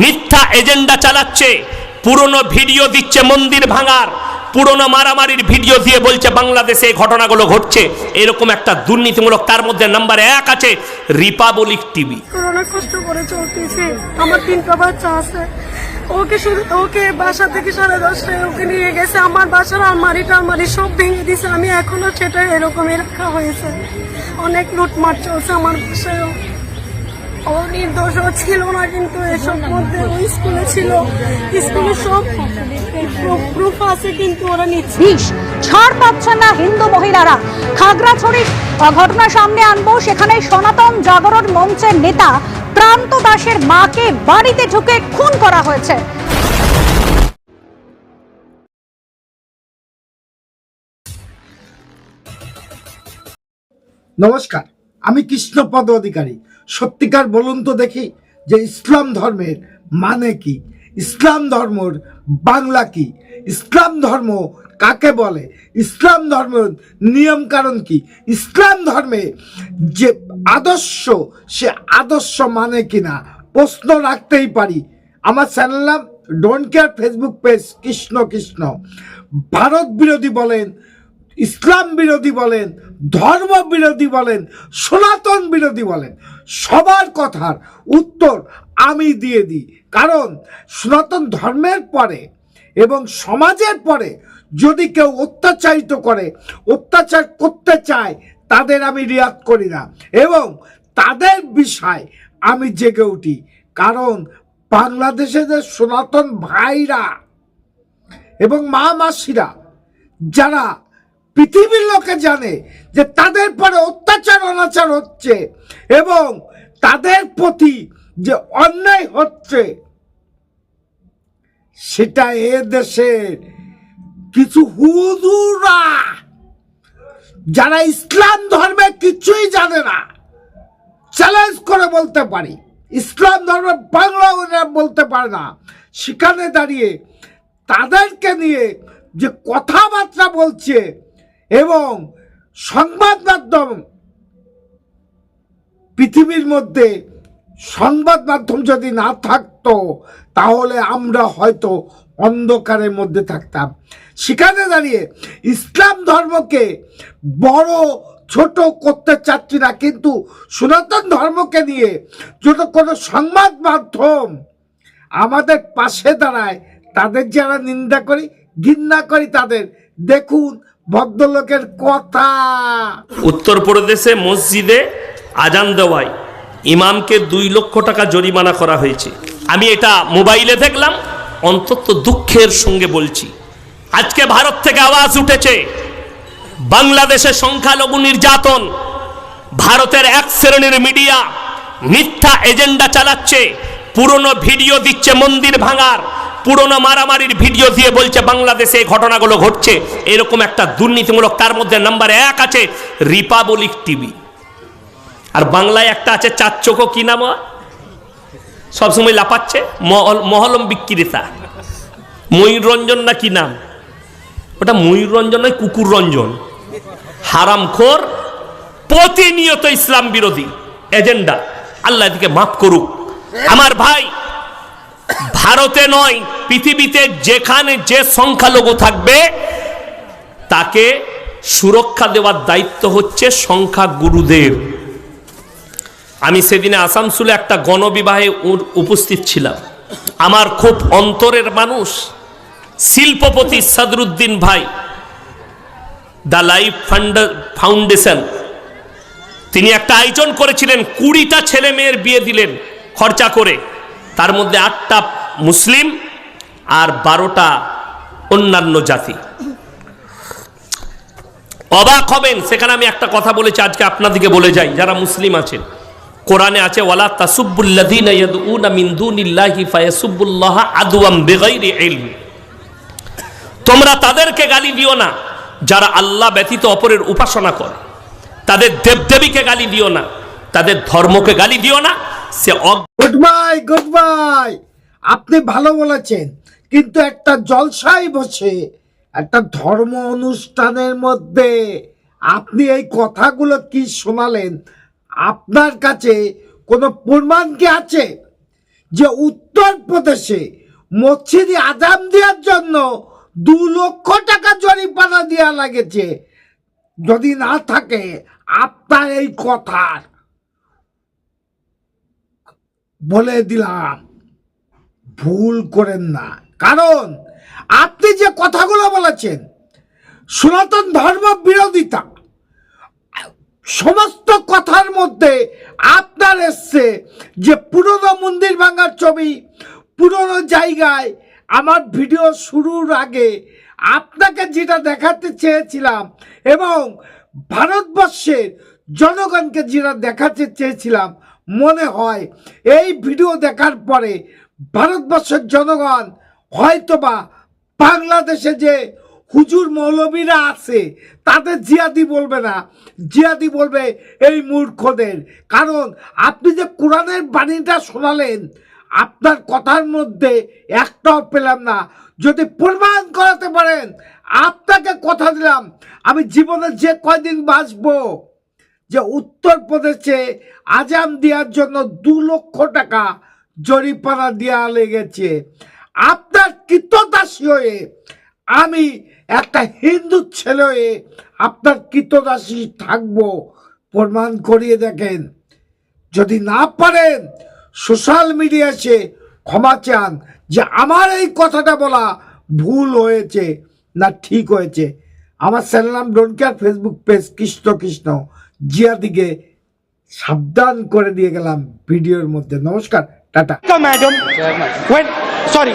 মিথ্যা এজেন্ডা চালাচ্ছে, পুরনো ভিডিও দিচ্ছে মন্দির ভাঙার, পুরনো মারামারির ভিডিও দিয়ে বলছে বাংলাদেশে এই ঘটনাগুলো ঘটছে। এরকম একটা দুর্নীতিমূলক, তার মধ্যে নাম্বার 1 আছে রিপাবলিক টিভি। অনেক কষ্ট করে চলতেছে, আমার 3টা বাচ্চা আছে। ওকে বাসা থেকে 10:30টায় ওকে নিয়ে গেছে, আমার বাসার আলমারি সব ভেঙে দিয়েছে। আমি এখনো সেটা এরকমই রাখা হয়েছে। অনেক লুটমার চলছে আমার বাসায়ও। ও নির্দোষ ছিল না, কিন্তু এসব মধ্যে ওই স্কুলে ছিল, স্কুলে সব প্রুফ আছে, কিন্তু ওরা নিচ্ছে। ছাড় পাচ্ছেন না হিন্দু মহিলারা। খাগড়াছড়ির ঘটনা সামনে আনবো, সেখানে সনাতন জাগরণ মঞ্চের নেতা প্রান্ত দাসের মাকে বাড়িতে ঢুকে খুন করা হয়েছে। নমস্কার, আমি কৃষ্ণপদ অধিকারী। সত্যিকার বলুন তো দেখি যে ইসলাম ধর্মের মানে কি, ইসলাম ধর্মের বাংলা কি, ইসলাম ধর্ম কাকে বলে, ইসলাম ধর্মের নিয়ম কারণ কি, ইসলাম ধর্মে যে আদর্শ সে আদর্শ মানে কিনা প্রশ্ন রাখতেই পারি। আমার চ্যানেল নাম don't care, Facebook page Krishna Krishna. Bharat বিরোধী বলেন, ইসলাম বিরোধী বলেন, ধর্ম বিরোধী বলেন, সনাতন বিরোধী বলেন, সবার কথার উত্তর আমি দিয়ে দিই। কারণ সনাতন ধর্মের পরে এবং সমাজের পরে যদি কেউ অত্যাচারিত করে, অত্যাচার করতে চায়, তাদের আমি রিয়াক্ট করি না এবং তাদের বিষয় আমি জেগে উঠি। কারণ বাংলাদেশে যে সনাতন ভাইরা এবং মা মাসিরা যারা পৃথিবীর লোকে জানে যে তাদের পরে অত্যাচার অনাচার হচ্ছে এবং তাদের প্রতি যে অন্যায় হচ্ছে, সেটা এ দেশের কিছু হুজুরা যারা ইসলাম ধর্মে কিছুই জানে না, চ্যালেঞ্জ করে বলতে পারি, ইসলাম ধর্মে বাংলা বলতে পারে না, সেখানে দাঁড়িয়ে তাদেরকে নিয়ে যে কথাবার্তা বলছে এবং সংবাদ মাধ্যম, পৃথিবীর মধ্যে সংবাদ মাধ্যম যদি না থাকতো তাহলে আমরা হয়তো অন্ধকারের মধ্যে থাকতাম। সেখানে দাঁড়িয়ে ইসলাম ধর্মকে বড় ছোট করতে চাচ্ছি না, কিন্তু সনাতন ধর্মকে নিয়ে যত কোনো সংবাদ মাধ্যম আমাদের পাশে দাঁড়ায়, তাদের যারা নিন্দা করি, ঘৃণা করি, তাদের দেখুন ভদ্রলোকের কথা। উত্তরপ্রদেশে মসজিদে আজান দেওয়ায় ইমামকে 2 লক্ষ টাকা জরিমানা করা হয়েছে। আমি এটা মোবাইলে দেখলাম, অন্তত দুঃখের সঙ্গে বলছি। আজকে ভারত থেকে আওয়াজ উঠেছে বাংলাদেশে সংখ্যালঘু নির্যাতন, ভারতের এক শ্রেণীর মিডিয়া মিথ্যা এজেন্ডা চালাচ্ছে, পুরনো ভিডিও দিচ্ছে মন্দির ভাঙার, পুরনো মারামারির ভিডিও দিয়ে বলছে বাংলাদেশে এই ঘটনাগুলো ঘটছে। এরকম একটা দুর্নীতিমূলক, তার মধ্যে নাম্বার 1 আছে রিপাবলিক টিভি। আর বাংলায় একটা আছে চার চোখো, কি নাম সবসময় লাপাচ্ছে, মহলম বিক্রেতা, ময়ূররঞ্জন না কি নাম ওটা, ময়ূররঞ্জন নয়, কুকুর রঞ্জন, হারামখোর, প্রতিনিয়ত ইসলাম বিরোধী এজেন্ডা। আল্লাহ এদিকে মাফ করুক। আমার ভাই, ভারতে নয়, পৃথিবীতে যেখানে যে সংখ্যালঘু থাকবে তাকে সুরক্ষা দেওয়ার দায়িত্ব হচ্ছে সংখ্যাগুরুদের। আমি সেদিনে আসানসোলে একটা গণবিবাহে উপস্থিত ছিলাম। আমার খুব অন্তরের মানুষ শিল্পপতি সদরুদ্দিন ভাই, দ্য লাইফ ফাউন্ডেশন, তিনি একটা আয়োজন করেছিলেন, 20টা ছেলে মেয়ের বিয়ে দিলেন খরচা করে, তার মধ্যে 8টা মুসলিম আর 12টা অন্যান্য জাতি। অবাক হবেন, সেখানে আমি একটা কথা বলেছি, আজকে আপনাদেরকে বলে যাই যারা মুসলিম আছেন। কোরআনে আছে ওয়ালা তাসুব্বুল্লাযীনা ইয়াদউনা মিন দুনিল্লাহি ফায়াসুব্বুল্লাহা আদওয়াম বিগাইরি ইলম, তোমরা তাদেরকে গালি দিও না যারা আল্লাহ ব্যতীত অপরের উপাসনা করে, তাদের দেবদেবীকে গালি দিও না, তাদের ধর্মকে গালি দিও না। সে গুড বাই, আপনি ভালো বলেছেন, কিন্তু একটা জলসায় বসে একটা ধর্ম অনুষ্ঠানের মধ্যে আপনি এই কথাগুলো কি শোনালেন? আপনার কাছে কোনো প্রমাণ কি আছে যে উত্তরপ্রদেশে মসজিদে আজান দেওয়ার জন্য 2 লক্ষ টাকা জরিমানা দেওয়া লাগেছে, যদি না থাকে আপনার এই কথার বলে দিলাম ভুল করেন না। কারণ আপনি যে কথাগুলো বলেছেন সনাতন ধর্ম বিরোধিতা, সমস্ত কথার মধ্যে আপনার এসছে যে পুরনো মন্দির ভাঙার ছবি, পুরনো জায়গায় আমার ভিডিও শুরুর আগে আপনাকে যেটা দেখাতে চেয়েছিলাম এবং ভারতবর্ষের জনগণকে যেটা দেখাতে চেয়েছিলাম, মনে হয় এই ভিডিও দেখার পরে ভারতবর্ষের জনগণ হয়তোবা বাংলাদেশে যে হুজুর মৌলবীরা আছে তাদের জিয়াদি বলবে না, জিয়াদি বলবে এই মূর্খদের। কারণ আপনি যে কোরআনের বাণীটা শোনালেন, আপনার কথার মধ্যে একটাও পেলাম না। যদি প্রমাণ করাতে পারেন, আপনাকে কথা দিলাম আমি জীবনে যে কয়দিন বাঁচবো যে উত্তরপ্রদেশে আজান দেওয়ার জন্য 2 লক্ষ টাকা জরিমানা দেওয়া লেগেছে। আপনার কৃতদাসী হয়ে আমি একটা হিন্দু ছেলে হয়ে আপনার কৃতদাসী থাকবো, প্রমাণ করিয়ে দেখেন। যদি না পারেন সোশ্যাল মিডিয়া এসে ক্ষমা চান যে আমার এই কথাটা বলা ভুল হয়েছে না ঠিক হয়েছে। আমার চ্যানেল নাম don't care, Facebook page Krishna Krishna জিয়াদিকে সাবধান করে দিয়ে গেলাম ভিডিওর মধ্যে। নমস্কার, টাটা। Madam, when sorry.